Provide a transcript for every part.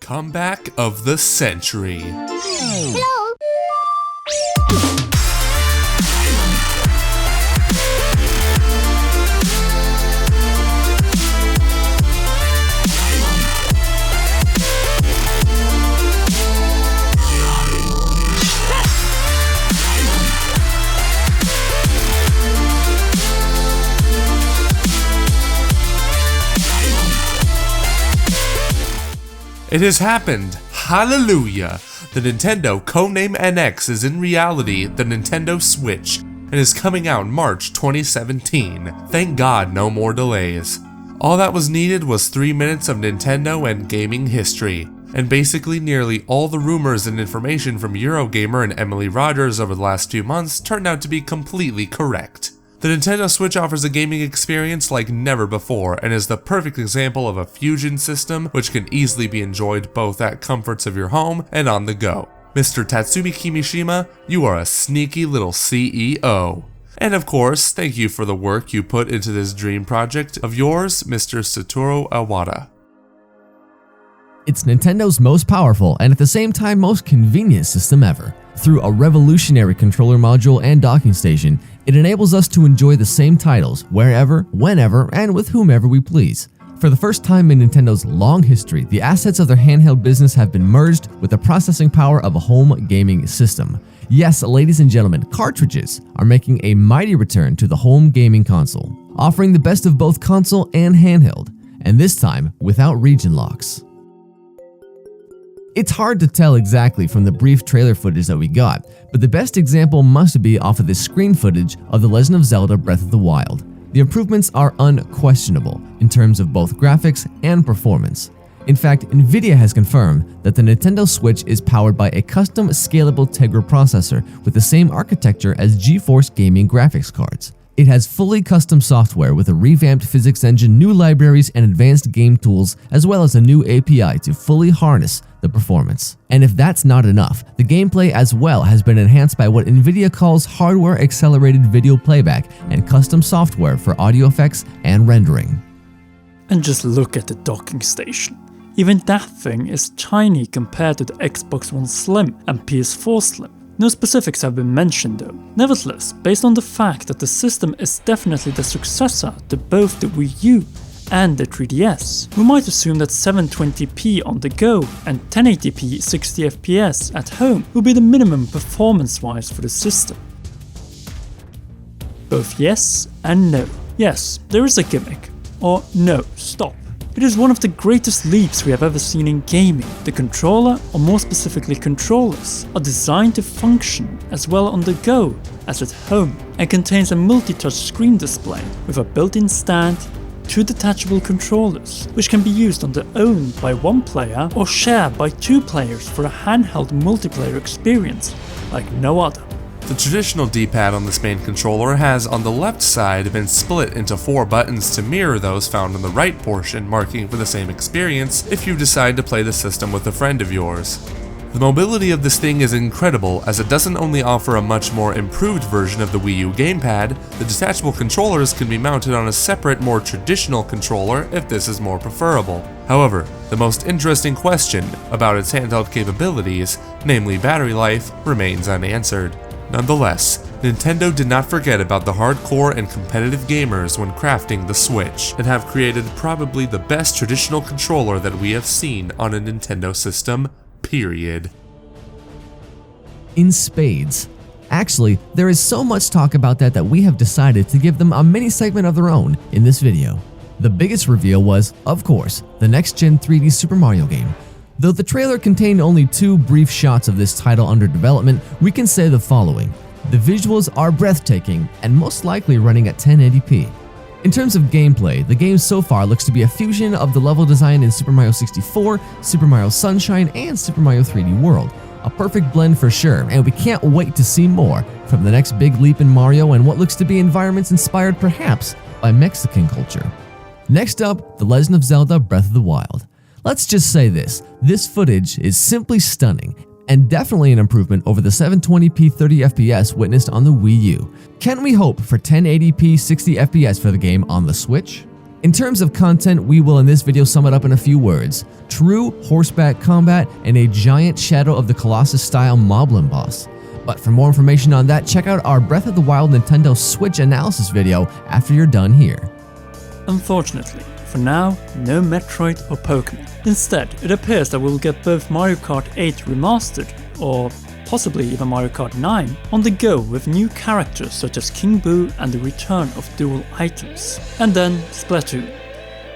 Comeback of the century. Hello. It has happened! Hallelujah! The Nintendo codename NX is in reality the Nintendo Switch and is coming out March 2017. Thank God, no more delays. All that was needed was 3 minutes of Nintendo and gaming history, and basically nearly all the rumors and information from Eurogamer and Emily Rogers over the last few months turned out to be completely correct. The Nintendo Switch offers a gaming experience like never before and is the perfect example of a fusion system which can easily be enjoyed both at comforts of your home and on the go. Mr. Tatsumi Kimishima, you are a sneaky little CEO. And of course, thank you for the work you put into this dream project of yours, Mr. Satoru Iwata. It's Nintendo's most powerful and at the same time most convenient system ever. Through a revolutionary controller module and docking station, it enables us to enjoy the same titles wherever, whenever, and with whomever we please. For the first time in Nintendo's long history, the assets of their handheld business have been merged with the processing power of a home gaming system. Yes, ladies and gentlemen, cartridges are making a mighty return to the home gaming console, offering the best of both console and handheld, and this time without region locks. It's hard to tell exactly from the brief trailer footage that we got, but the best example must be off of this screen footage of The Legend of Zelda Breath of the Wild. The improvements are unquestionable in terms of both graphics and performance. In fact, Nvidia has confirmed that the Nintendo Switch is powered by a custom scalable Tegra processor with the same architecture as GeForce gaming graphics cards. It has fully custom software with a revamped physics engine, new libraries, and advanced game tools, as well as a new API to fully harness the performance. And if that's not enough, the gameplay as well has been enhanced by what Nvidia calls hardware-accelerated video playback and custom software for audio effects and rendering. And just look at the docking station. Even that thing is tiny compared to the Xbox One Slim and PS4 Slim. No specifics have been mentioned though. Nevertheless, based on the fact that the system is definitely the successor to both the Wii U and the 3DS, we might assume that 720p on the go and 1080p 60fps at home will be the minimum performance-wise for the system. Both yes and no. Yes, there is a gimmick. Or no, stop. It is one of the greatest leaps we have ever seen in gaming. The controller, or more specifically controllers, are designed to function as well on the go as at home and contains a multi-touch screen display with a built-in stand, 2 detachable controllers, which can be used on their own by one player or shared by 2 players for a handheld multiplayer experience like no other. The traditional D-pad on this main controller has on the left side been split into 4 buttons to mirror those found on the right portion, marking for the same experience if you decide to play the system with a friend of yours. The mobility of this thing is incredible as it doesn't only offer a much more improved version of the Wii U gamepad, the detachable controllers can be mounted on a separate, more traditional controller if this is more preferable. However, the most interesting question about its handheld capabilities, namely battery life, remains unanswered. Nonetheless, Nintendo did not forget about the hardcore and competitive gamers when crafting the Switch, and have created probably the best traditional controller that we have seen on a Nintendo system, period. In spades. Actually, there is so much talk about that we have decided to give them a mini segment of their own in this video. The biggest reveal was, of course, the next-gen 3D Super Mario game. Though the trailer contained only 2 brief shots of this title under development, we can say the following. The visuals are breathtaking and most likely running at 1080p. In terms of gameplay, the game so far looks to be a fusion of the level design in Super Mario 64, Super Mario Sunshine, and Super Mario 3D World. A perfect blend for sure, and we can't wait to see more from the next big leap in Mario and what looks to be environments inspired perhaps by Mexican culture. Next up, The Legend of Zelda Breath of the Wild. Let's just say this footage is simply stunning and definitely an improvement over the 720p 30fps witnessed on the Wii U. Can we hope for 1080p 60fps for the game on the Switch? In terms of content, we will in this video sum it up in a few words: true horseback combat and a giant Shadow of the Colossus style moblin boss. But for more information on that, check out our Breath of the Wild Nintendo Switch analysis video after you're done here. Unfortunately, for now, no Metroid or Pokemon. Instead, it appears that we will get both Mario Kart 8 Remastered, or possibly even Mario Kart 9, on the go with new characters such as King Boo and the return of dual items. And then Splatoon.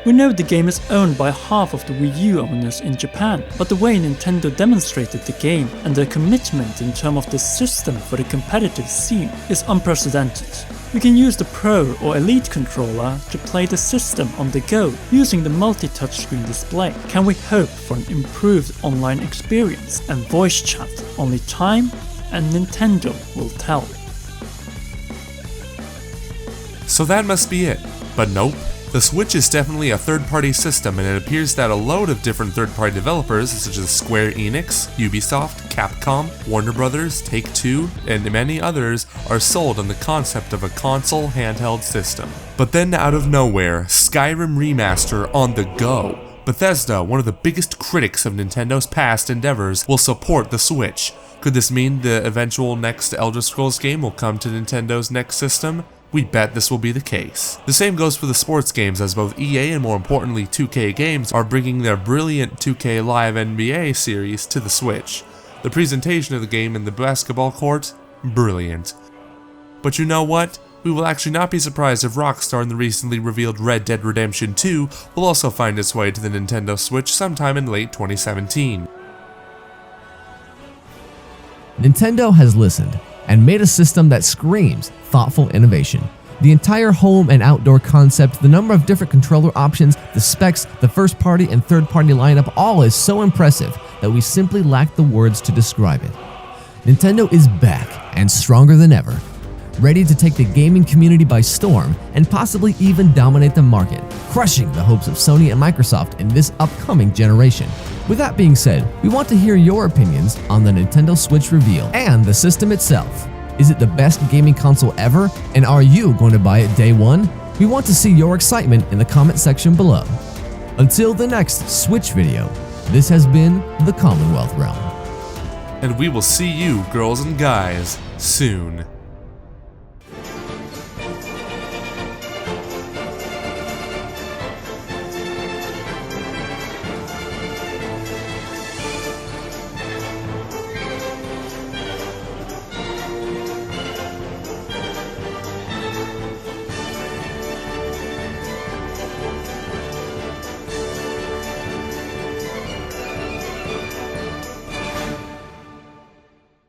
We know the game is owned by half of the Wii U owners in Japan, but the way Nintendo demonstrated the game and their commitment in terms of the system for the competitive scene is unprecedented. We can use the Pro or Elite controller to play the system on the go using the multi-touchscreen display. Can we hope for an improved online experience and voice chat? Only time and Nintendo will tell. So that must be it, but nope. The Switch is definitely a third-party system, and it appears that a load of different third-party developers such as Square Enix, Ubisoft, Capcom, Warner Bros., Take-Two, and many others are sold on the concept of a console handheld system. But then out of nowhere, Skyrim Remaster on the go. Bethesda, one of the biggest critics of Nintendo's past endeavors, will support the Switch. Could this mean the eventual next Elder Scrolls game will come to Nintendo's next system? We bet this will be the case. The same goes for the sports games, as both EA and more importantly 2K Games are bringing their brilliant 2K Live NBA series to the Switch. The presentation of the game in the basketball court? Brilliant. But you know what? We will actually not be surprised if Rockstar in the recently revealed Red Dead Redemption 2 will also find its way to the Nintendo Switch sometime in late 2017. Nintendo has listened and made a system that screams thoughtful innovation. The entire home and outdoor concept, the number of different controller options, the specs, the first-party and third-party lineup, all is so impressive that we simply lack the words to describe it. Nintendo is back and stronger than ever, ready to take the gaming community by storm and possibly even dominate the market, crushing the hopes of Sony and Microsoft in this upcoming generation. With that being said, we want to hear your opinions on the Nintendo Switch reveal and the system itself. Is it the best gaming console ever, and are you going to buy it day one? We want to see your excitement in the comment section below. Until the next Switch video, this has been the Commonwealth Realm. And we will see you, girls and guys, soon.